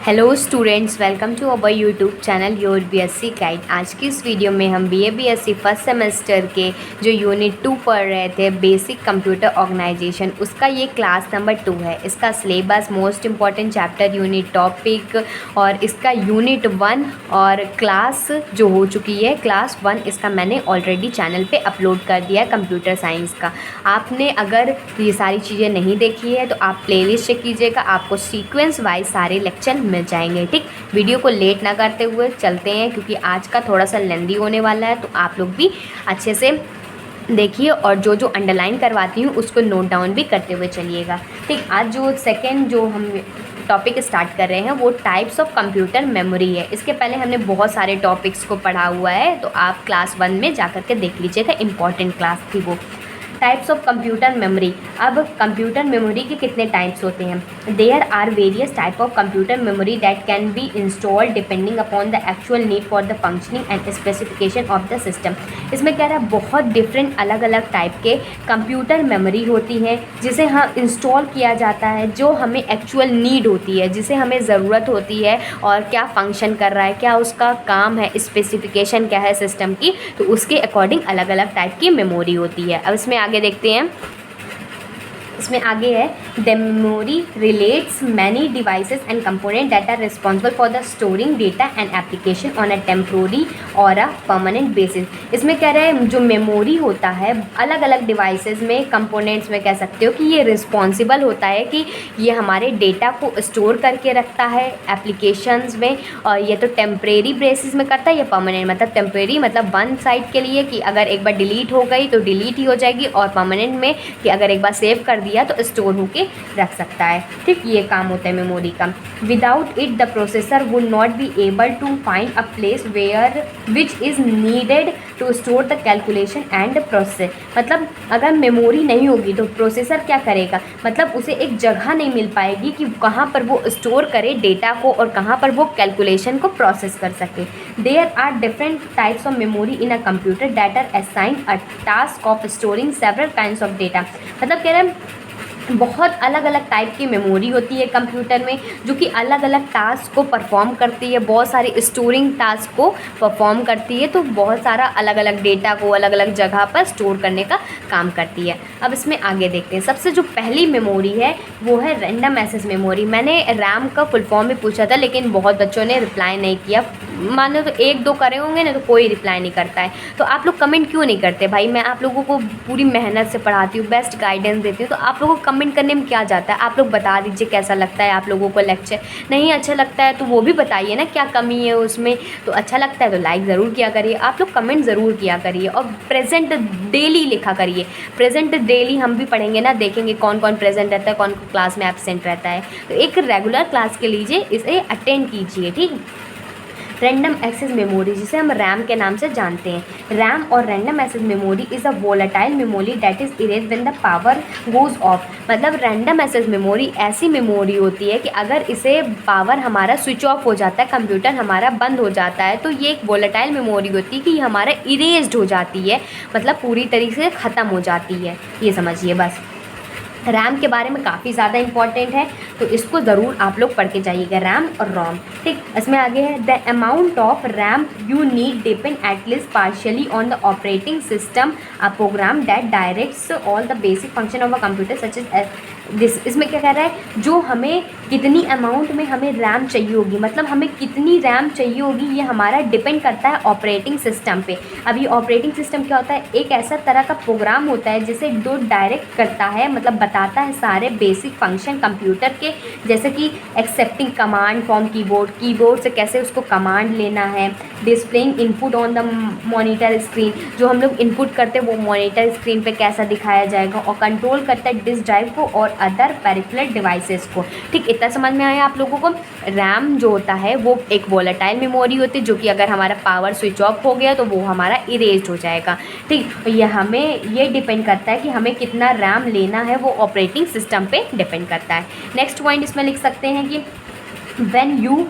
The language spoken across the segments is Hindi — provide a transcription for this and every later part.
Hello students, welcome to our YouTube channel your BSc guide. आज की इस वीडियो में हम बीए बीएससी फर्स्ट सेमेस्टर के जो यूनिट 2 पढ़ रहे थे, बेसिक कंप्यूटर ऑर्गेनाइजेशन, उसका ये क्लास नंबर 2 है। इसका syllabus, most important chapter, unit topic और इसका यूनिट 1 और क्लास जो हो चुकी है क्लास 1, इसका मैंने ऑलरेडी चैनल पे अपलोड कर दिया है कंप्यूटर साइंस का। आपने अगर ये सारी चीज़ें नहीं देखी है तो आप प्लेलिस्ट चेक कीजिएगा, आपको सीक्वेंस वाइज सारे लेक्चर मिल जाएंगे। ठीक, वीडियो को लेट ना करते हुए चलते हैं, क्योंकि आज का थोड़ा सा लेंदी होने वाला है, तो आप लोग भी अच्छे से देखिए और जो जो अंडरलाइन करवाती हूँ उसको नोट डाउन भी करते हुए चलिएगा। ठीक, आज जो सेकेंड जो हम टॉपिक स्टार्ट कर रहे हैं वो टाइप्स ऑफ कंप्यूटर मेमोरी है। इसके पहले हमने बहुत सारे टॉपिक्स को पढ़ा हुआ है, तो आप क्लास 1 में जा कर के देख लीजिएगा, इम्पॉर्टेंट क्लास थी वो। Types of computer memory. अब कंप्यूटर मेमोरी के कितने टाइप्स होते हैं? There are various type of computer memory that can be installed depending upon the actual need for the functioning and specification of the system. इसमें कह रहा है बहुत डिफरेंट अलग अलग टाइप के कंप्यूटर मेमोरी होती हैं जिसे हम इंस्टॉल किया जाता है, जो हमें एक्चुअल नीड होती है, जिसे हमें ज़रूरत होती है और क्या फंक्शन कर रहा है, क्या उसका काम है, स्पेसिफिकेशन क्या है सिस्टम की, तो उसके अकॉर्डिंग अलग अलग टाइप की मेमोरी होती है। अब इसमें आगे देखते हैं। इसमें आगे है the memory relates many devices and component that are responsible for the storing data and application on a temporary और अ परमानेंट बेसिस। इसमें कह रहे हैं जो मेमोरी होता है अलग अलग डिवाइसेस में, कंपोनेंट्स में कह सकते हो कि ये रिस्पॉन्सिबल होता है कि ये हमारे डेटा को स्टोर करके रखता है एप्लीकेशंस में, और ये तो टेम्परेरी बेसिस में करता है, या परमानेंट मतलब टेम्परेरी मतलब वन साइड के लिए कि अगर एक बार डिलीट हो गई तो डिलीट ही हो जाएगी, और परमानेंट में कि अगर एक बार सेव कर दिया तो स्टोर होके रख सकता है। ठीक, ये काम होता है मेमोरी का। Without it the processor would not be able to find a place where which is needed to store the calculation and process. मतलब अगर मेमोरी नहीं होगी तो प्रोसेसर क्या करेगा, मतलब उसे एक जगह नहीं मिल पाएगी कि कहाँ पर वो स्टोर करे डेटा को और कहाँ पर वो कैलकुलेशन को प्रोसेस कर सके। There are different types of memory in a computer that are assigned a task of storing several kinds of data. मतलब कह रहे हैं बहुत अलग अलग टाइप की मेमोरी होती है कंप्यूटर में, जो कि अलग अलग टास्क को परफॉर्म करती है, बहुत सारी स्टोरिंग टास्क को परफॉर्म करती है, तो बहुत सारा अलग अलग डेटा को अलग अलग जगह पर स्टोर करने का काम करती है। अब इसमें आगे देखते हैं। सबसे जो पहली मेमोरी है वो है रैंडम एक्सेस मेमोरी। मैंने रैम का फुल फॉर्म भी पूछा था, लेकिन बहुत बच्चों ने रिप्लाई नहीं किया। मान लो तो एक दो करे होंगे ना, तो कोई रिप्लाई नहीं करता है। तो आप लोग कमेंट क्यों नहीं करते भाई? मैं आप लोगों को पूरी मेहनत से पढ़ाती हूँ, बेस्ट गाइडेंस देती हूँ, तो आप लोगों को कमेंट करने में क्या जाता है? आप लोग बता दीजिए कैसा लगता है आप लोगों को लेक्चर। नहीं अच्छा लगता है तो वो भी बताइए ना, क्या कमी है उसमें। तो अच्छा लगता है तो लाइक ज़रूर किया करिए, आप लोग कमेंट ज़रूर किया करिए, और प्रेजेंट डेली लिखा करिए। प्रेजेंट डेली हम भी पढ़ेंगे ना, देखेंगे कौन कौन प्रेजेंट रहता है, कौन क्लास में एब्सेंट रहता है। तो एक रेगुलर क्लास के लीजिए, इसे अटेंड कीजिए। ठीक, रैंडम एक्सेस मेमोरी, जिसे हम रैम के नाम से जानते हैं। रैम और random access memory is a volatile memory that is erase when the power goes off. मतलब रैंडम एक्सेस मेमोरी ऐसी मेमोरी होती है कि अगर इसे पावर हमारा स्विच ऑफ हो जाता है, कंप्यूटर हमारा बंद हो जाता है, तो ये एक वोलेटाइल मेमोरी होती है कि हमारा इरेज्ड हो जाती है, मतलब पूरी तरीके से ख़त्म हो जाती है। ये समझिए बस। रैम के बारे में काफ़ी ज़्यादा इंपॉर्टेंट है, तो इसको ज़रूर आप लोग पढ़ के जाइएगा, रैम और रोम। ठीक, इसमें आगे है the amount of RAM you need depend at least partially on the operating system a program that directs all the basic function of a computer such as this. इसमें क्या कह रहा है, जो हमें कितनी अमाउंट में हमें रैम चाहिए होगी, मतलब हमें कितनी रैम चाहिए होगी, ये हमारा डिपेंड करता है ऑपरेटिंग सिस्टम पे। अब ये ऑपरेटिंग सिस्टम क्या होता है? एक ऐसा तरह का प्रोग्राम होता है जिसे जो डायरेक्ट करता है, मतलब बताता है सारे बेसिक फंक्शन कंप्यूटर के, जैसे कि accepting command from keyboard, keyboard से कैसे उसको कमांड लेना है, displaying input on the monitor screen, जो हम लोग इनपुट करते हैं वो मॉनिटर स्क्रीन पे कैसा दिखाया जाएगा, और कंट्रोल करता है डिस्क ड्राइव को और अदर पेरिफेरल डिवाइसेस को। ठीक, इतना समझ में आया आप लोगों को? रैम जो होता है वो एक वोलेटाइल मेमोरी होती है, जो कि अगर हमारा पावर स्विच ऑफ हो गया तो वो हमारा इरेज्ड हो जाएगा। ठीक, ये हमें ये डिपेंड करता है कि हमें कितना रैम लेना है, वो ऑपरेटिंग सिस्टम पे डिपेंड करता है। नेक्स्ट पॉइंट इसमें लिख सकते हैं कि when you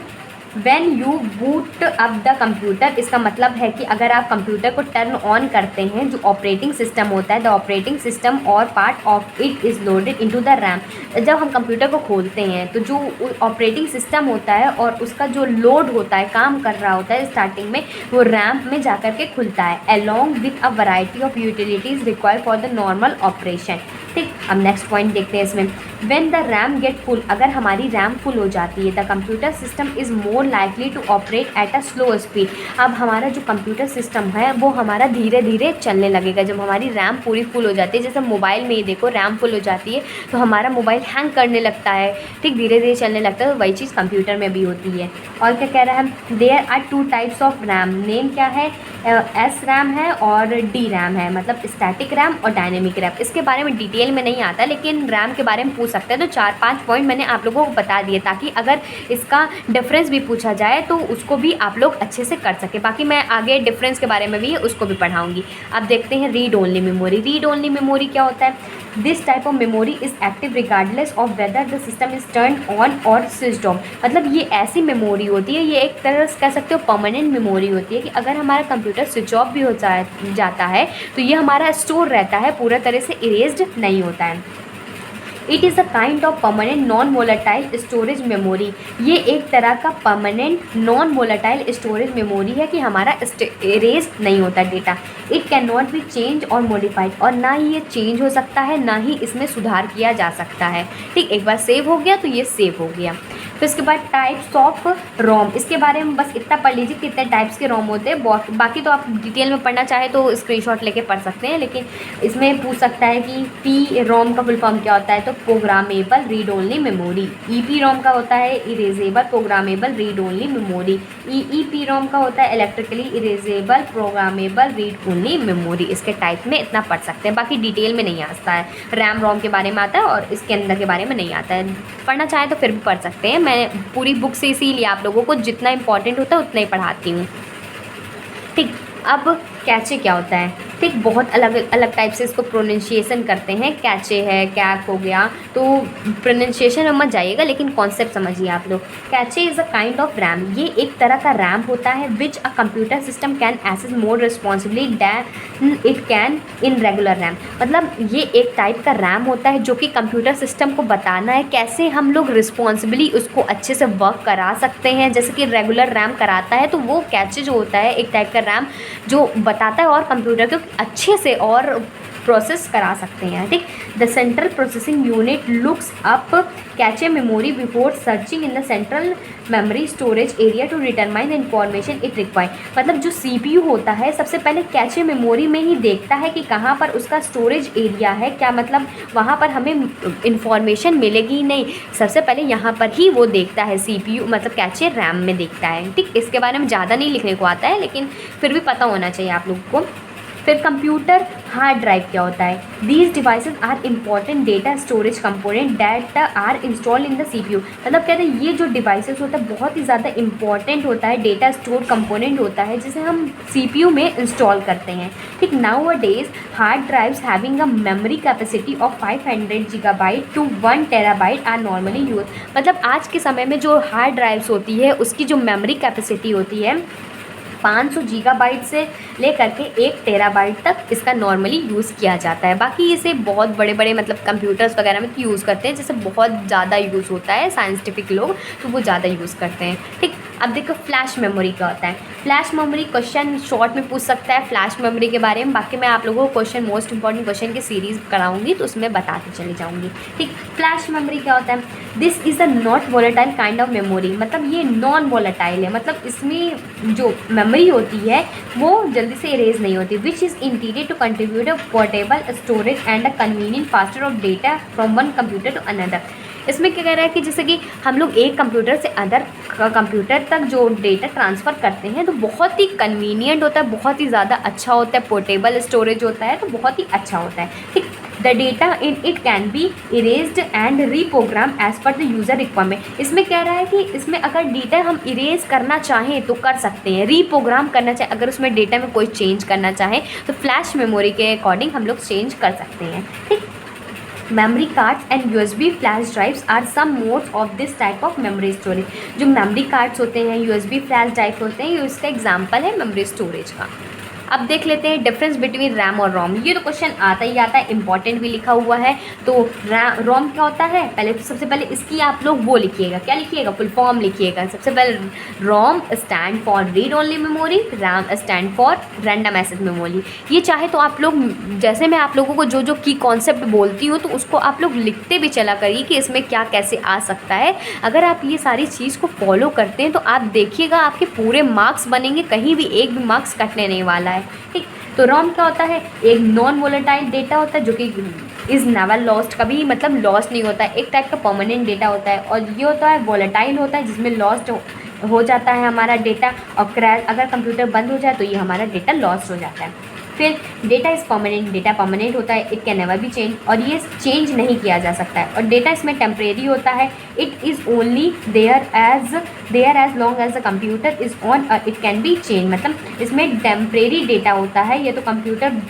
when you boot up the computer, इसका मतलब है कि अगर आप कंप्यूटर को टर्न ऑन करते हैं, जो ऑपरेटिंग सिस्टम होता है, द ऑपरेटिंग सिस्टम और part of it is loaded into the RAM. जब हम कंप्यूटर को खोलते हैं तो जो ऑपरेटिंग सिस्टम होता है और उसका जो लोड होता है, काम कर रहा होता है स्टार्टिंग में, वो रैम में जा कर के खुलता है, along with a variety of utilities required for the normal operation. ठीक, अब नेक्स्ट पॉइंट देखते हैं इसमें। When the RAM get full, अगर हमारी रैम फुल हो जाती है, the computer system is more likely to operate at a slow speed. अब हमारा जो कंप्यूटर सिस्टम है वो हमारा धीरे धीरे चलने लगेगा जब हमारी रैम पूरी फुल हो जाती है। जैसे मोबाइल में ही देखो, रैम फुल हो जाती है तो हमारा मोबाइल हैंग करने लगता है, ठीक, धीरे धीरे चलने लगता है। तो वही चीज़ कंप्यूटर में भी होती है। और क्या कह रहा है, there are 2 types of RAM. Name क्या है, एस रैम है और डी रैम है, मतलब स्टैटिक रैम और डायनेमिक रैम। इसके बारे में डिटेल में नहीं आता, लेकिन रैम के बारे में पूछ सकते हैं। तो 4-5 पॉइंट मैंने आप लोगों को बता दिए, ताकि अगर इसका डिफरेंस भी पूछा जाए तो उसको भी आप लोग अच्छे से कर सके। बाकी मैं आगे डिफरेंस के बारे में भी उसको भी पढ़ाऊँगी। अब देखते हैं read only memory. Read only memory क्या होता है, this type of memory is active regardless of whether the system is turn on और स्विच्ड ऑफ। मतलब ये ऐसी मेमोरी होती है, ये एक तरह से कह सकते हो परमानेंट मेमोरी होती है, कि अगर हमारा कंप्यूटर स्विच ऑफ भी हो जाता है तो ये हमारा स्टोर रहता है, पूरा तरह से इरेज्ड नहीं होता है। It is a kind of permanent non volatile storage memory. ये एक तरह का permanent non volatile storage memory है कि हमारा इरेज नहीं होता data. It can not be change और मॉडिफाइड, और ना ही ये चेंज हो सकता है, ना ही इसमें सुधार किया जा सकता है। ठीक, एक बार सेव हो गया तो ये सेव हो गया। फिर इसके बाद टाइप्स ऑफ रोम, इसके बारे में बस इतना पढ़ लीजिए कितने टाइप्स के रोम होते हैं। बाकी तो आप डिटेल में पढ़ना चाहे तो स्क्रीनशॉट लेके पढ़ सकते हैं, लेकिन इसमें पूछ सकता है कि पी रोम का फुल फॉर्म क्या होता है, तो programmable read only memory. EPROM का होता है erasable programmable read only memory. EEPROM का होता है electrically erasable programmable read only memory. इसके टाइप में इतना पढ़ सकते हैं, बाकी डिटेल में नहीं आता है। रैम रोम के बारे में आता है और इसके अंदर के बारे में नहीं आता है। पढ़ना चाहें तो फिर भी पढ़ सकते हैं। मैं पूरी बुक से इसीलिए आप लोगों को जितना इंपॉर्टेंट होता है उतना ही पढ़ाती हूँ। ठीक, अब कैचे क्या होता है, ठीक, बहुत अलग अलग टाइप से इसको प्रोनाउंसिएशन करते हैं। कैचे है, कैक हो गया, तो प्रोनाउंसिएशन में मत जाइएगा, लेकिन कॉन्सेप्ट समझिए आप लोग। Cache is a kind of RAM, ये एक तरह का रैम होता है which a computer system can access more responsibly than it can in regular RAM. मतलब ये एक टाइप का रैम होता है जो कि कंप्यूटर सिस्टम को बताना है कैसे हम लोग रिस्पॉन्सिबली उसको अच्छे से वर्क करा सकते हैं, जैसे कि रेगुलर रैम कराता है। तो वो कैचे जो होता है एक टाइप का रैम जो बताता है और कंप्यूटर को अच्छे से और प्रोसेस करा सकते हैं। ठीक, the central processing unit looks up cache memory before searching in the central memory storage area to determine the information it require. मतलब जो सीपीयू होता है सबसे पहले कैचे मेमोरी में ही देखता है कि कहाँ पर उसका स्टोरेज एरिया है, क्या मतलब वहाँ पर हमें इंफॉर्मेशन मिलेगी नहीं, सबसे पहले यहाँ पर ही वो देखता है सीपीयू, मतलब कैचे रैम में देखता है। ठीक, इसके बारे में ज़्यादा नहीं लिखने को आता है, लेकिन फिर भी पता होना चाहिए आप लोगों को। फिर कंप्यूटर हार्ड ड्राइव क्या होता है, these devices are important data storage component that are install in the CPU. मतलब कहते हैं ये जो डिवाइसेस होता है बहुत ही ज़्यादा इंपॉर्टेंट होता है, डेटा स्टोर कंपोनेंट होता है जिसे हम सीपीयू में इंस्टॉल करते हैं। ठीक, nowadays hard drives having a memory capacity of 500 GB to 1 TB are normally use. मतलब आज के समय में जो हार्ड ड्राइव्स होती है उसकी जो मेमोरी कैपेसिटी होती है 500 GB से लेकर के 1 TB तक इसका नॉर्मली यूज़ किया जाता है। बाकी इसे बहुत बड़े बड़े मतलब कंप्यूटर्स वगैरह में यूज़ करते हैं, जैसे बहुत ज़्यादा यूज़ होता है साइंटिफिक लोग, तो वो ज़्यादा यूज़ करते हैं। ठीक, अब देखो फ्लैश मेमोरी क्या होता है। फ्लैश मेमोरी क्वेश्चन शॉर्ट में पूछ सकता है फ्लैश मेमोरी के बारे में। बाकी मैं आप लोगों को क्वेश्चन मोस्ट इंपॉर्टेंट क्वेश्चन की सीरीज़ कराऊंगी तो उसमें बताते चली जाऊंगी। ठीक, फ्लैश मेमोरी क्या होता है, this is a not volatile kind of memory. मतलब ये नॉन वोलेटाइल है, मतलब इसमें जो मेमोरी होती है वो जल्दी से इरेज नहीं होती। Which is interior to contribute a portable storage and a convenient faster of data from one computer to another. इसमें क्या कह रहा है कि जैसे कि हम लोग एक कंप्यूटर से अदर कंप्यूटर तक जो डेटा ट्रांसफ़र करते हैं तो बहुत ही कन्वीनियंट होता है, बहुत ही ज़्यादा अच्छा होता है, पोर्टेबल स्टोरेज होता है तो बहुत ही अच्छा होता है। ठीक, the data in it can be erased and reprogram as per the user requirement. इसमें कह रहा है कि इसमें अगर डेटा हम इरेज करना चाहें तो कर सकते हैं, रीप्रोग्राम करना चाहें अगर उसमें डेटा में कोई चेंज करना चाहें तो फ्लैश मेमोरी के अकॉर्डिंग हम लोग चेंज कर सकते हैं। ठीक, memory cards and USB flash drives are some modes of this type of memory storage. जो मेमोरी कार्ड्स होते हैं, यूएसबी फ्लैश ड्राइव होते हैं, ये इसका एग्जांपल है मेमोरी स्टोरेज का। अब देख लेते हैं डिफरेंस बिटवीन रैम और रोम। ये तो क्वेश्चन आता ही आता है, इंपॉर्टेंट भी लिखा हुआ है। तो रोम क्या होता है, पहले तो सबसे पहले इसकी आप लोग वो लिखिएगा, क्या लिखिएगा, फुल फॉर्म लिखिएगा। सबसे पहले ROM stand for read only memory, RAM stand for random access memory. ये चाहे तो आप लोग, जैसे मैं आप लोगों को जो जो की कॉन्सेप्ट बोलती हूँ तो उसको आप लोग लिखते भी चला करिए कि इसमें क्या कैसे आ सकता है। अगर आप ये सारी चीज़ को फॉलो करते हैं तो आप देखिएगा आपके पूरे मार्क्स बनेंगे, कहीं भी एक भी मार्क्स कटने नहीं वाला है। ठीक, तो रोम क्या होता है, एक नॉन वोलेटाइल डेटा होता है जो कि इज़ नेवर लॉस्ट, कभी मतलब लॉस्ट नहीं होता है, एक टाइप का परमानेंट डेटा होता है। और ये होता है वोलेटाइल होता है जिसमें लॉस्ट हो जाता है हमारा डेटा, और क्रैश, अगर कंप्यूटर बंद हो जाए तो ये हमारा डेटा लॉस्ट हो जाता है। फिर data is permanent, data permanent होता है, it can never B change, और ये चेंज नहीं किया जा सकता है। और डेटा इसमें टेम्परेरी होता है, it is only there as long as the computer is on, it can be change. मतलब इसमें टेम्परेरी डेटा होता है, ये तो कंप्यूटर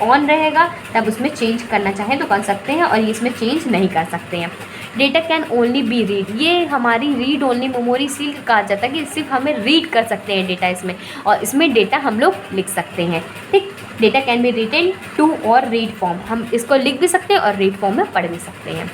ऑन रहेगा तब उसमें चेंज करना चाहें तो कर सकते हैं, और ये इसमें चेंज नहीं कर सकते हैं। Data can only be read, ये हमारी रीड ओनली मेमोरी इसीलिए कहा जाता है कि सिर्फ हमें रीड कर सकते हैं डेटा इसमें, और इसमें डेटा हम लोग लिख सकते हैं। ठीक, data can be written to और रीड फॉर्म, हम इसको लिख भी सकते हैं और रीड फॉर्म में पढ़ भी सकते हैं।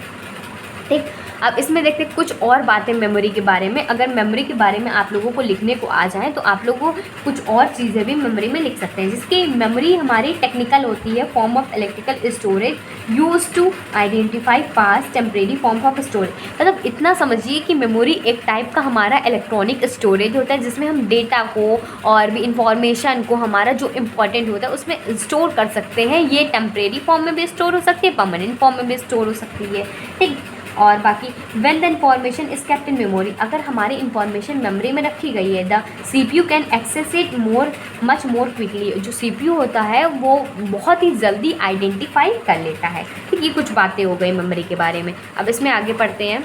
ठीक, अब इसमें देखते हैं कुछ और बातें मेमोरी के बारे में। अगर मेमोरी के बारे में आप लोगों को लिखने को आ जाए तो आप लोगों को कुछ और चीज़ें भी मेमोरी में लिख सकते हैं, जिसकी मेमोरी हमारी टेक्निकल होती है, form of electrical storage use to identify past temporary form of storage. मतलब इतना समझिए कि मेमोरी एक टाइप का हमारा इलेक्ट्रॉनिक स्टोरेज होता है जिसमें हम डेटा को और भी इंफॉर्मेशन को, हमारा जो इम्पॉर्टेंट होता है उसमें स्टोर कर सकते हैं। ये टेम्परेरी फॉर्म में भी स्टोर हो सकती है, परमानेंट फॉर्म में भी स्टोर हो सकती है। ठीक, और बाकी when the information is kept in memory, अगर हमारी इंफॉर्मेशन मेमोरी में रखी गई है, the CPU can access it much more quickly, जो सीपीयू होता है वो बहुत ही जल्दी आइडेंटिफाई कर लेता है। ठीक, ये कुछ बातें हो गई मेमोरी के बारे में। अब इसमें आगे पढ़ते हैं।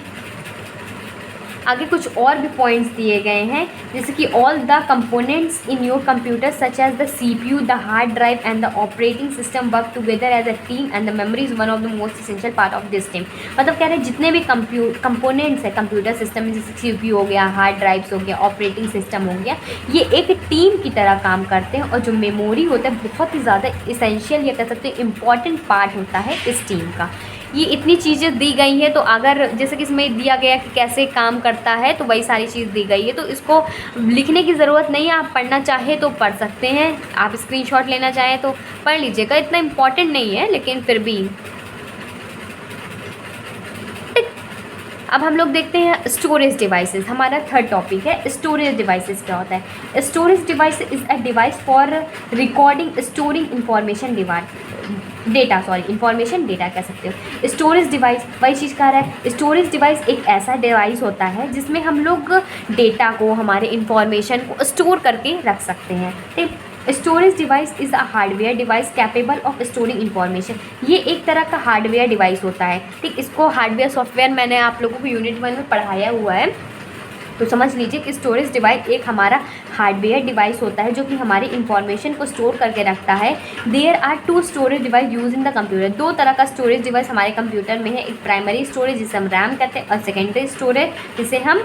आगे कुछ और भी पॉइंट्स दिए गए हैं, जैसे कि all the components in your computer such as the CPU, the hard drive and the operating system work together as a team and the memory is one of the most essential part of this team. मतलब कह रहे हैं जितने भी कंपोनेंट्स है कंप्यूटर सिस्टम में, जैसे सीपीयू हो गया, हार्ड ड्राइव्स हो गया, ऑपरेटिंग सिस्टम हो गया, ये एक टीम की तरह काम करते हैं। और जो मेमोरी होता है बहुत ही ज़्यादा इसेंशियल या कह सकते हैं इम्पॉर्टेंट पार्ट होता है इस टीम का। ये इतनी चीज़ें दी गई हैं, तो अगर जैसे कि इसमें दिया गया कि कैसे काम करता है तो वही सारी चीज़ दी गई है, तो इसको लिखने की ज़रूरत नहीं है। आप पढ़ना चाहे तो पढ़ सकते हैं, आप स्क्रीनशॉट लेना चाहें तो पढ़ लीजिएगा, इतना इम्पॉर्टेंट नहीं है लेकिन फिर भी। अब हम लोग देखते हैं स्टोरेज डिवाइसेस, हमारा थर्ड टॉपिक है। स्टोरेज डिवाइसेस क्या होता है? Storage device is a device for recording storing information information data कह सकते हो। स्टोरेज डिवाइस वही चीज़ कह रहा है। स्टोरेज डिवाइस एक ऐसा डिवाइस होता है जिसमें हम लोग डेटा को, हमारे इंफॉर्मेशन को स्टोर करके रख सकते हैं। ठीक, storage device is a hardware device capable of storing information. ये एक तरह का हार्डवेयर डिवाइस होता है। ठीक, इसको हार्डवेयर सॉफ्टवेयर मैंने आप लोगों को यूनिट 1 में पढ़ाया हुआ है, तो समझ लीजिए कि स्टोरेज डिवाइस एक हमारा हार्डवेयर डिवाइस होता है जो कि हमारी इंफॉर्मेशन को स्टोर करके रखता है। There are 2 storage device use in the computer. 2 तरह का स्टोरेज डिवाइस हमारे कंप्यूटर में है, एक प्राइमरी स्टोरेज जिसे हम रैम कहते हैं, और सेकेंडरी स्टोरेज जिसे हम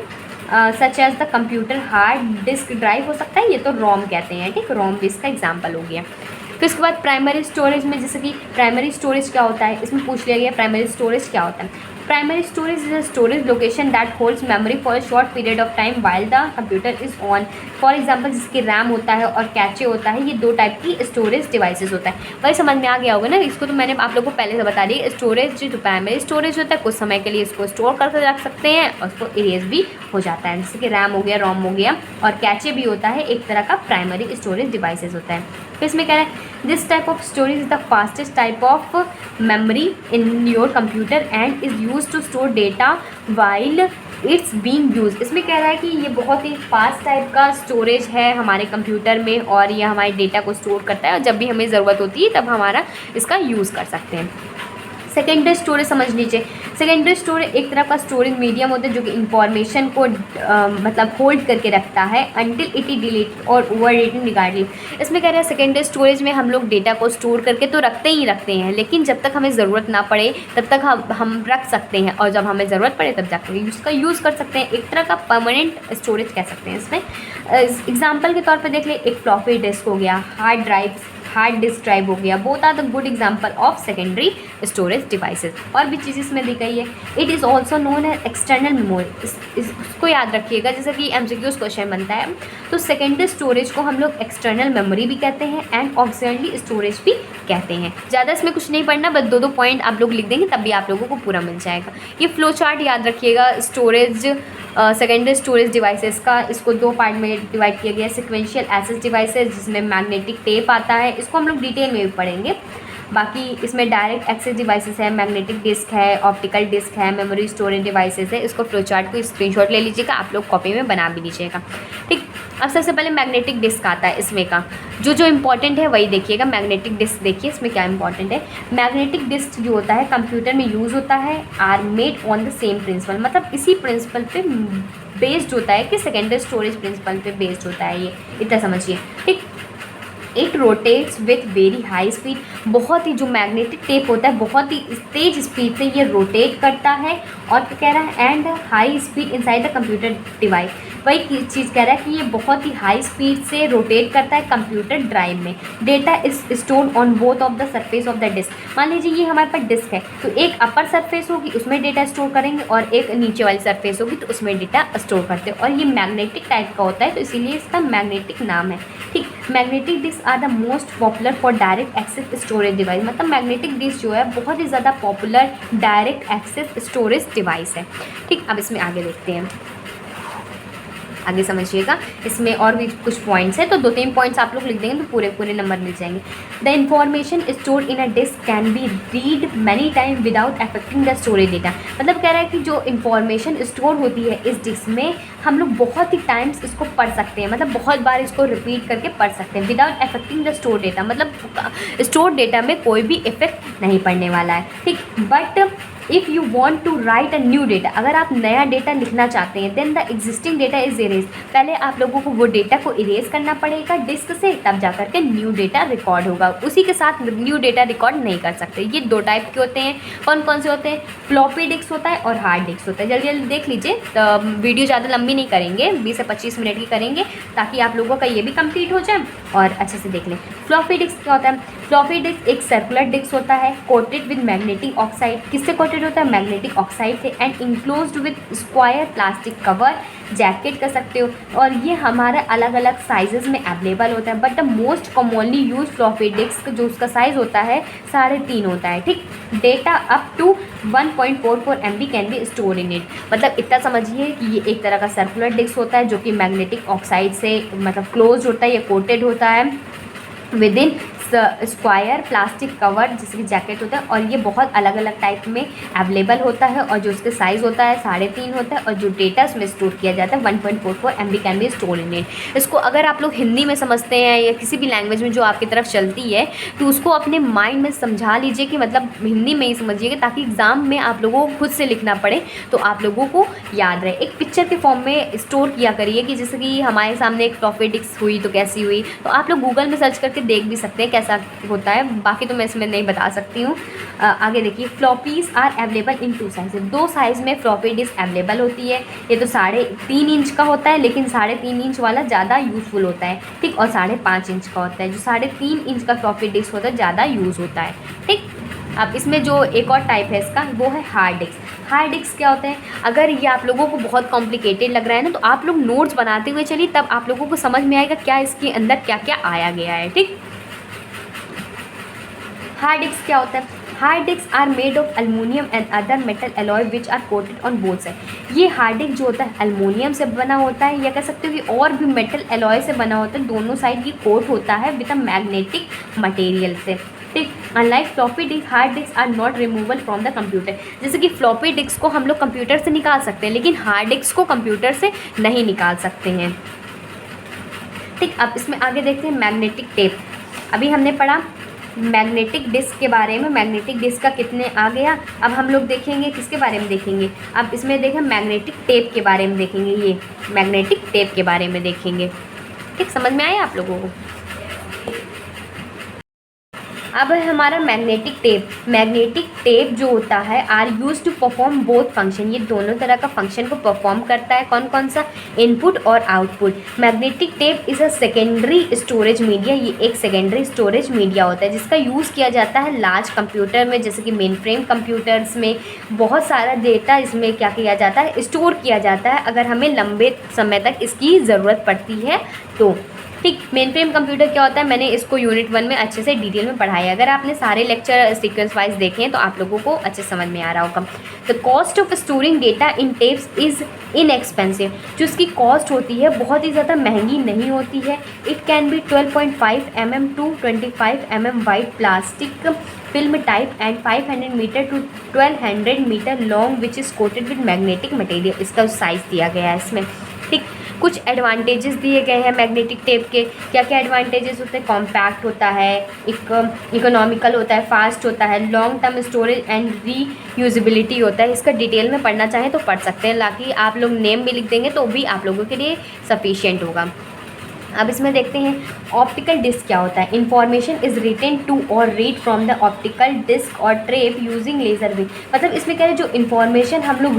such as the computer hard disk drive हो सकता है, ये तो रोम कहते हैं। ठीक, रोम भी इसका एग्जाम्पल हो गया। फिर उसके बाद प्राइमरी स्टोरेज में, जैसे कि प्राइमरी स्टोरेज क्या होता है, इसमें पूछ लिया गया प्राइमरी स्टोरेज क्या होता है। Primary storage is a storage location that holds memory for a short period of time while the computer is on. For example, जिसकी रैम होता है और कैचे होता है, ये 2 टाइप की स्टोरेज डिवाइसेस होता है। वही समझ में आ गया होगा ना, इसको तो मैंने आप लोगों को पहले से बता दिया। स्टोरेज जो प्राइमरी स्टोरेज होता है कुछ समय के लिए इसको स्टोर करके रख सकते हैं और उसको इरेज भी हो जाता है, जैसे कि रैम हो गया, रोम हो गया, और कैचे भी होता है, एक तरह का प्राइमरी स्टोरेज डिवाइसेस होता है। फिर इसमें कह रहे हैं this type of storage is the fastest type of memory in your computer and is use to store data while it's being use. इसमें कह रहा है कि ये बहुत ही फास्ट टाइप का स्टोरेज है हमारे कंप्यूटर में, और ये हमारे डेटा को स्टोर करता है, और जब भी हमें ज़रूरत होती है तब हमारा इसका यूज़ कर सकते हैं। सेकेंडरी स्टोरेज समझ लीजिए। सेकेंडरी स्टोरेज एक तरह का स्टोरेज मीडियम होता है जो कि इंफॉर्मेशन को मतलब होल्ड करके रखता है अंटिल इट इज डिलीट और ओवर रिटन रिगार्डली। इसमें कह रहे हैं सेकेंडरी स्टोरेज में हम लोग डेटा को स्टोर करके तो रखते ही रखते हैं, लेकिन जब तक हमें ज़रूरत ना पड़े तब तक हम रख सकते हैं, और जब हमें ज़रूरत पड़े तब जाकर उसका यूज़ कर सकते हैं। एक तरह का परमानेंट स्टोरेज कह सकते हैं इसमें। एग्जाम्पल के तौर पर देख ले, एक फ्लॉपी डिस्क हो गया, हार्ड डिस्क ड्राइव हो गया, both are the good example of secondary storage devices. और भी चीज़ इसमें दी गई है। It is also known as external memory. इसको याद रखिएगा, जैसे कि MCQs क्वेश्चन बनता है तो सेकेंडरी स्टोरेज को हम लोग एक्सटर्नल मेमोरी भी कहते हैं एंड ऑक्सिलरी स्टोरेज भी कहते हैं। ज़्यादा इसमें कुछ नहीं पढ़ना, बस दो पॉइंट आप लोग लिख देंगे तब भी आप लोगों को पूरा मिल जाएगा। ये फ्लो चार्ट याद रखिएगा स्टोरेज सेकेंडरी स्टोरेज डिवाइसेस का। इसको 2 पार्ट में डिवाइड किया गया है। सिक्वेंशियल एक्सेस डिवाइसेस जिसमें मैग्नेटिक टेप आता है, इसको हम लोग डिटेल में भी पढ़ेंगे। बाकी इसमें डायरेक्ट एक्सेस डिवाइसेस है, मैग्नेटिक डिस्क है, ऑप्टिकल डिस्क है, मेमोरी स्टोरेज डिवाइसेस है। इसको फ्लो चार्ट को स्क्रीनशॉट ले लीजिएगा, आप लोग कॉपी में बना भी लीजिएगा। ठीक, अब सबसे पहले मैग्नेटिक डिस्क आता है इसमें का। जो इंपॉर्टेंट है वही देखिएगा। मैग्नेटिक डिस्क देखिए इसमें क्या इंपॉर्टेंट है। मैग्नेटिक डिस्क जो होता है कंप्यूटर में यूज़ होता है, are made on the same principle, मतलब इसी प्रिंसिपल पे बेस्ड होता है कि सेकेंडरी स्टोरेज प्रिंसिपल पे बेस्ड होता है। ये इतना समझिए। ठीक, it rotates with very high speed. बहुत ही जो मैग्नेटिक टेप होता है बहुत ही तेज स्पीड से ये रोटेट करता है। और क्या कह रहा है, and high speed inside the computer device. वही चीज़ कह रहा है कि ये बहुत ही हाई स्पीड से रोटेट करता है कंप्यूटर ड्राइव में। Data is stored on both of the surface of the disk. मान लीजिए ये हमारे पास डिस्क है तो एक अपर सरफेस होगी उसमें डेटा स्टोर करेंगे और एक नीचे वाली सरफेस होगी तो उसमें डेटा स्टोर करते हैं। और ये मैग्नेटिक टाइप का होता है तो इसीलिए इसका मैग्नेटिक नाम है। ठीक, magnetic disk are the most popular for direct access storage device. मतलब मैग्नेटिक डिस्क जो है बहुत ही ज़्यादा popular direct access storage device है। ठीक, अब इसमें आगे देखते हैं, आगे समझिएगा। इसमें और भी कुछ पॉइंट्स हैं तो 2-3 पॉइंट्स आप लोग लिख देंगे तो पूरे नंबर मिल जाएंगे। The information stored in a disc can be read many time without affecting the storage data. मतलब कह रहा है कि जो इन्फॉर्मेशन स्टोर होती है इस डिस्क में हम लोग बहुत ही टाइम्स इसको पढ़ सकते हैं, मतलब बहुत बार इसको रिपीट करके पढ़ सकते हैं without affecting the store data. मतलब स्टोर डेटा में कोई भी इफेक्ट नहीं पड़ने वाला है। ठीक, but if you want to write a new data, अगर आप नया डेटा लिखना चाहते हैं then the existing data is erase. पहले आप लोगों को वो डेटा को इरेज करना पड़ेगा डिस्क से, तब जा करके न्यू डेटा रिकॉर्ड होगा। उसी के साथ न्यू डेटा रिकॉर्ड नहीं कर सकते। ये 2 टाइप के होते हैं। कौन कौन से होते हैं? फ्लॉपी डिस्क होता है और हार्ड डिस्क होता है। जल्दी जल्दी देख लीजिए, तो वीडियो ज़्यादा लंबी नहीं करेंगे, 20 से 25 मिनट की करेंगे ताकि आप लोगों का ये भी कंप्लीट हो जाए और अच्छे से देख लें। फ्लॉपी डिस्क क्या होता है? फ्लॉपी डिस्क एक सर्कुलर डिस्क होता है कोटेड विद मैग्नेटिक ऑक्साइड। किससे कोटेड होता है? मैग्नेटिक ऑक्साइड से। And enclosed with square plastic cover, jacket कर सकते हो। और ये हमारे अलग अलग साइजेस में अवेलेबल होता है, but the most commonly use floppy disk जो उसका साइज़ होता है 3.5 होता है। ठीक, data up to 1.44 MB can be store in it. मतलब इतना समझिए कि ये एक तरह का सर्कुलर डिस्क होता है जो कि मैग्नेटिक ऑक्साइड से मतलब क्लोज होता है या कोटेड होता है with in square plastic cover जैसे कि जैकेट होता है। और ये बहुत अलग अलग टाइप में अवेलेबल होता है और जो उसके साइज़ होता है 3.5 होता है और जो डेटा उसमें स्टोर किया जाता है 1.44 MB can be store in it. इसको अगर आप लोग हिंदी में समझते हैं या किसी भी लैंग्वेज में जो आपकी तरफ चलती है तो उसको अपने माइंड में समझा लीजिए कि मतलब हिंदी में ही समझिएगा ताकि एग्ज़ाम में आप लोगों को खुद से लिखना पड़े तो आप लोगों को याद रहे। एक पिक्चर के फॉर्म में स्टोर किया करिए कि जैसे कि हमारे सामने एक फ्लॉपी डिस्क हुई तो कैसी हुई, तो आप लोग गूगल में सर्च करके देख भी सकते हैं कैसा होता है। बाकी तो मैं इसमें नहीं बता सकती हूँ। आगे देखिए, floppies are available in 2 size. 2 size में फ्लॉपी डिस्क अवेलेबल होती है। ये तो 3.5 इंच का होता है लेकिन 3.5 इंच वाला ज़्यादा यूज़फुल होता है। ठीक, और 5.5 इंच का होता है। जो 3.5 इंच का फ्लॉपी डिस्क होता है ज़्यादा यूज़ होता है। ठीक, अब इसमें जो एक और टाइप है इसका वो है हार्ड डिस्क। हार्ड डिस्क क्या होते हैं? अगर ये आप लोगों को बहुत कॉम्प्लिकेटेड लग रहा है ना तो आप लोग नोट्स बनाते हुए चलिए, तब आप लोगों को समझ में आएगा क्या इसके अंदर क्या क्या आया गया है। ठीक, हार्ड डिस्क क्या होता है? Hard disk are made of aluminium and other metal alloy which are coated on both side. ये हार्ड डिस्क जो होता है एल्युमिनियम से बना होता है या कह सकते हो कि और भी मेटल एलॉय से बना होता है। दोनों साइड ये कोट होता है विद अ मैग्नेटिक मटेरियल से। ठीक, unlike floppy disk hard disk are not removal from the computer. जैसे कि फ्लॉपी डिस्क को हम लोग कंप्यूटर से निकाल सकते हैं लेकिन हार्ड डिस्क को कंप्यूटर से नहीं निकाल सकते हैं। ठीक, अब इसमें आगे देखते हैं मैग्नेटिक टेप। अभी हमने पढ़ा मैग्नेटिक डिस्क के बारे में। मैग्नेटिक डिस्क का कितने आ गया। अब हम लोग देखेंगे किसके बारे में देखेंगे, अब इसमें देखें मैग्नेटिक टेप के बारे में देखेंगे, ये मैग्नेटिक टेप के बारे में देखेंगे। ठीक, समझ में आया आप लोगों को। अब है हमारा मैग्नेटिक टेप। मैग्नेटिक टेप जो होता है are use to perform both function, ये दोनों तरह का फंक्शन को परफॉर्म करता है। कौन कौन सा, इनपुट और output. Magnetic tape is a secondary storage media, ये एक सेकेंडरी स्टोरेज मीडिया होता है जिसका यूज़ किया जाता है लार्ज कंप्यूटर में, जैसे कि मेन फ्रेम कंप्यूटर्स में। बहुत सारा डेटा इसमें क्या किया जाता है, स्टोर किया जाता है, अगर हमें लंबे समय तक इसकी ज़रूरत पड़ती है तो। ठीक, मेन फ्रेम कंप्यूटर क्या होता है, मैंने इसको यूनिट 1 में अच्छे से डिटेल में पढ़ाया है। अगर आपने सारे लेक्चर सीक्वेंस वाइज देखे हैं तो आप लोगों को अच्छे समझ में आ रहा होगा। The cost of storing data in tapes is inexpensive, जो इसकी कॉस्ट होती है बहुत ही ज़्यादा महंगी नहीं होती है। It can be 12.5 mm to 25 mm wide plastic film type and 500 metre to 1200 metre long which is coated with magnetic material. इसका साइज़ दिया गया है इसमें। ठीक, कुछ एडवांटेजेस दिए गए हैं मैग्नेटिक टेप के। क्या क्या एडवांटेजेस होते हैं, कॉम्पैक्ट होता है, इकोनॉमिकल होता है, फास्ट होता है, long term storage and reusability होता है। इसका डिटेल में पढ़ना चाहें तो पढ़ सकते हैं, ताकि आप लोग नेम भी लिख देंगे तो भी आप लोगों के लिए सफिशिएंट होगा। अब इसमें देखते हैं ऑप्टिकल डिस्क क्या होता है। इन्फॉर्मेशन इज़ रिटन टू और read from the optical disk or tape using laser beam. मतलब इसमें क्या है, जो इन्फॉर्मेशन हम लोग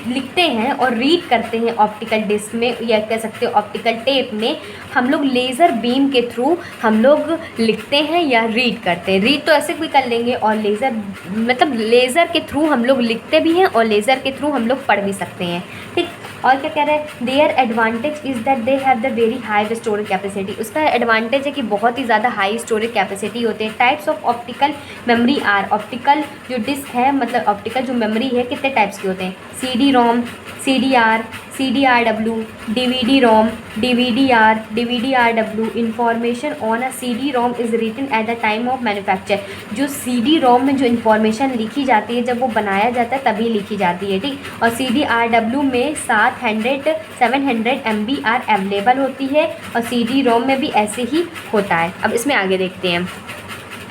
लिखते हैं और रीड करते हैं ऑप्टिकल डिस्क में, या कह सकते हो ऑप्टिकल टेप में, हम लोग लेज़र बीम के थ्रू हम लोग लिखते हैं या रीड करते हैं। रीड तो ऐसे भी कर लेंगे, और लेज़र मतलब लेज़र के थ्रू हम लोग लिखते भी हैं और लेज़र के थ्रू हम लोग पढ़ भी सकते हैं। ठीक, और क्या कह रहे हैं, their advantage is that they have the very high storage capacity. उसका एडवांटेज है कि बहुत ही ज़्यादा हाई स्टोरेज कैपेसिटी होते हैं। Types of optical memory are, optical जो डिस्क है मतलब ऑप्टिकल जो मेमोरी है कितने टाइप्स के होते हैं, CD ROM, CDR, CDRW, DVD ROM, DVD-R, DVD-RW। Information on a CD ROM is written at the time of manufacture. जो CD रोम में जो इन्फॉर्मेशन लिखी जाती है जब वो बनाया जाता है तभी लिखी जाती है। ठीक, और CDRW में 700 MB आर अवेलेबल होती है, और CD रोम में भी ऐसे ही होता है। अब इसमें आगे देखते हैं,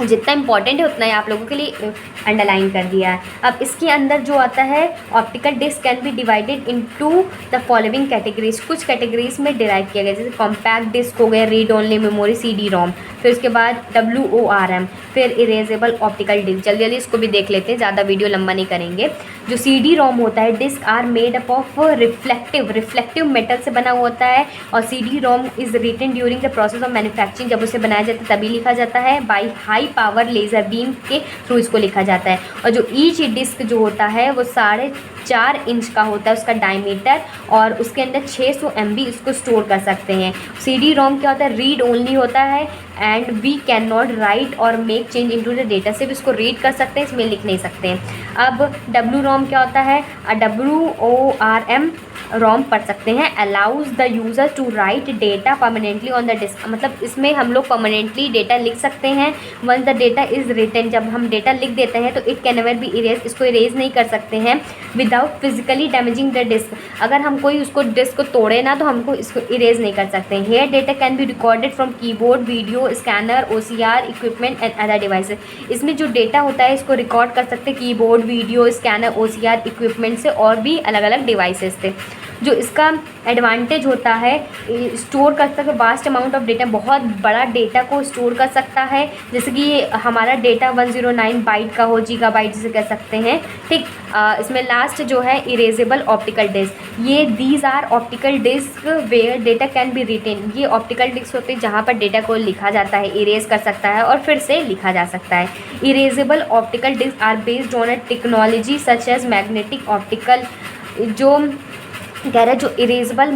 जितना इंपॉर्टेंट है उतना ही आप लोगों के लिए अंडरलाइन कर दिया है। अब इसके अंदर जो आता है, optical disc can be divided into the following categories. कुछ कैटेगरीज में डिराइव किया गया, जैसे कॉम्पैक्ट डिस्क हो गया, रीड ओनली मेमोरी CD रोम, फिर उसके बाद WORM, फिर इरेजेबल ऑप्टिकल डिस्क। जल्दी जल्दी इसको भी देख लेते हैं, ज़्यादा वीडियो लंबा नहीं करेंगे। जो CD रोम होता है, disk are made up of reflective metal से बना हुआ होता है, और CD ROM is written during the process of manufacturing. जब उसे बनाया जाता है तभी लिखा जाता है, by high power laser beam के थ्रू इसको लिखा जाता है। और जो ईच डिस्क जो होता है वो 4.5 इंच का होता है उसका डायमीटर, और उसके अंदर 600 MB इसको स्टोर कर सकते हैं। CD रोम क्या होता है, रीड ओनली होता है, and we can not write और make change into the data. सिर्फ इसको रीड कर सकते हैं, इसमें लिख नहीं सकते हैं। अब W रोम क्या होता है, WORM रोम पढ़ सकते हैं, allows the user to write data permanently on the disk. मतलब इसमें हम लोग परमानेंटली डेटा लिख सकते हैं। Once the data is written, जब हम डेटा लिख देते हैं तो it can never be erase, इसको इरेज नहीं कर सकते हैं without physically damaging the disk. अगर हम कोई उसको डिस्क को तोड़े ना तो हमको इसको इरेज नहीं कर सकते हैं। Here data can be recorded from keyboard, video, scanner, OCR equipment and other devices. इसमें जो डेटा होता है इसको रिकॉर्ड कर सकते हैं keyboard, video, scanner, OCR equipment से, और भी अलग अलग डिवाइसेस से। जो इसका एडवांटेज होता है, स्टोर कर सकते वास्ट अमाउंट ऑफ डेटा, बहुत बड़ा डेटा को स्टोर कर सकता है। जैसे कि हमारा डेटा 109 बाइट का हो, गीगाबाइट जिसे कह सकते हैं। ठीक, इसमें लास्ट जो है इरेजेबल ऑप्टिकल डिस्क, ये these are optical disk where data can be written. ये ऑप्टिकल डिस्क होते हैं जहाँ पर डेटा को लिखा जाता है, इरेज कर सकता है और फिर से लिखा जा सकता है। Erasable optical disk are based on a technology such as magnetic optical. जो कह रहा है जो इरेजेबल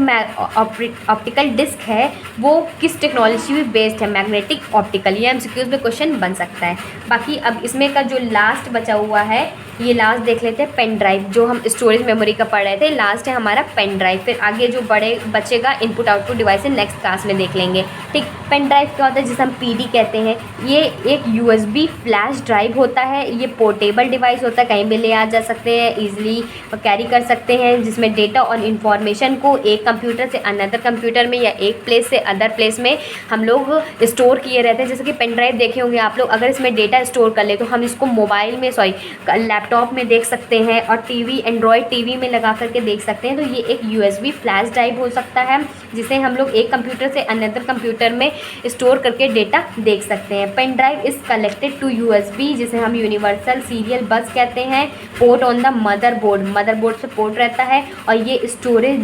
ऑप्टिकल डिस्क है वो किस टेक्नोलॉजी में बेस्ड है, मैग्नेटिक ऑप्टिकल। ये MCQs में क्वेश्चन बन सकता है। बाकी अब इसमें का जो लास्ट बचा हुआ है, ये लास्ट देख लेते हैं, पेन ड्राइव। जो हम स्टोरेज मेमोरी का पढ़ रहे थे, लास्ट है हमारा पेन ड्राइव। फिर आगे जो बड़े बचेगा input output device next class में देख लेंगे। ठीक, पेन ड्राइव क्या होता है, जिसे हम PD कहते हैं। ये एक USB फ्लैश ड्राइव होता है। ये पोर्टेबल डिवाइस होता है, कहीं भी ले आ जा सकते हैं, ईजिली कैरी कर सकते हैं, जिसमें डेटा और इंफॉर्मेशन को एक कंप्यूटर से अनदर कंप्यूटर में या एक प्लेस से अदर प्लेस में हम लोग स्टोर किए रहते हैं। जैसे कि पेन ड्राइव देखे होंगे आप लोग, अगर इसमें डेटा स्टोर कर ले तो हम इसको मोबाइल में लैपटॉप में देख सकते हैं और टीवी एंड्रॉयड टीवी में लगा करके देख सकते हैं। तो ये एक यूएसबी फ्लैश ड्राइव हो सकता है जिसे हम लोग एक कंप्यूटर से अनदर कंप्यूटर में स्टोर करके डेटा देख सकते हैं। Pen drive is connected to USB, जिसे हम यूनिवर्सल सीरियल बस कहते हैं, पोर्ट ऑन द मदरबोर्ड से पोर्ट रहता है। और ये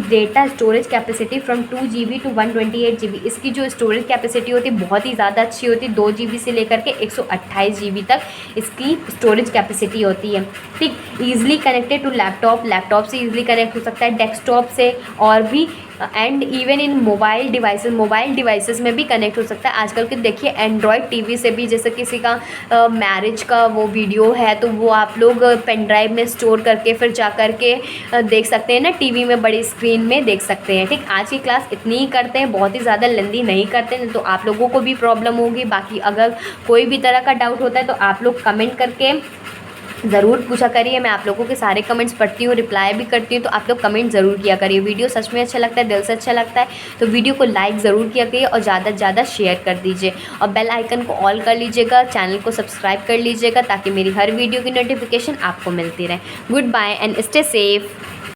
data storage capacity from 2 GB to 128 GB, इसकी जो स्टोरेज कैपेसिटी होती है बहुत ही ज़्यादा अच्छी होती है। 2 GB से लेकर के 128 GB तक इसकी स्टोरेज कैपेसिटी होती है। ठीक, ईजिली कनेक्टेड टू लैपटॉप से ईजिली कनेक्ट हो सकता है, डेस्कटॉप से और भी, and even in mobile devices में भी कनेक्ट हो सकता है। आजकल के देखिए एंड्रॉयड टीवी से भी, जैसे किसी का मैरिज का वो वीडियो है तो वो आप लोग पेन ड्राइव में स्टोर करके फिर जा कर के देख सकते हैं ना, टीवी में बड़ी स्क्रीन में देख सकते हैं। ठीक, आज की क्लास इतनी ही करते हैं, बहुत ही ज़्यादा लंबी नहीं करते हैं, तो आप लोगों को भी प्रॉब्लम होगी। बाकी अगर कोई भी तरह का डाउट होता है तो आप लोग कमेंट करके ज़रूर पूछा करिए। मैं आप लोगों के सारे कमेंट्स पढ़ती हूँ, रिप्लाई भी करती हूँ, तो आप लोग कमेंट ज़रूर किया करिए। वीडियो सच में अच्छा लगता है, दिल से अच्छा लगता है तो वीडियो को लाइक ज़रूर किया करिए और ज़्यादा से ज़्यादा शेयर कर दीजिए और बेल आइकन को ऑल कर लीजिएगा, चैनल को सब्सक्राइब कर लीजिएगा ताकि मेरी हर वीडियो की नोटिफिकेशन आपको मिलती रहे। Goodbye and stay safe.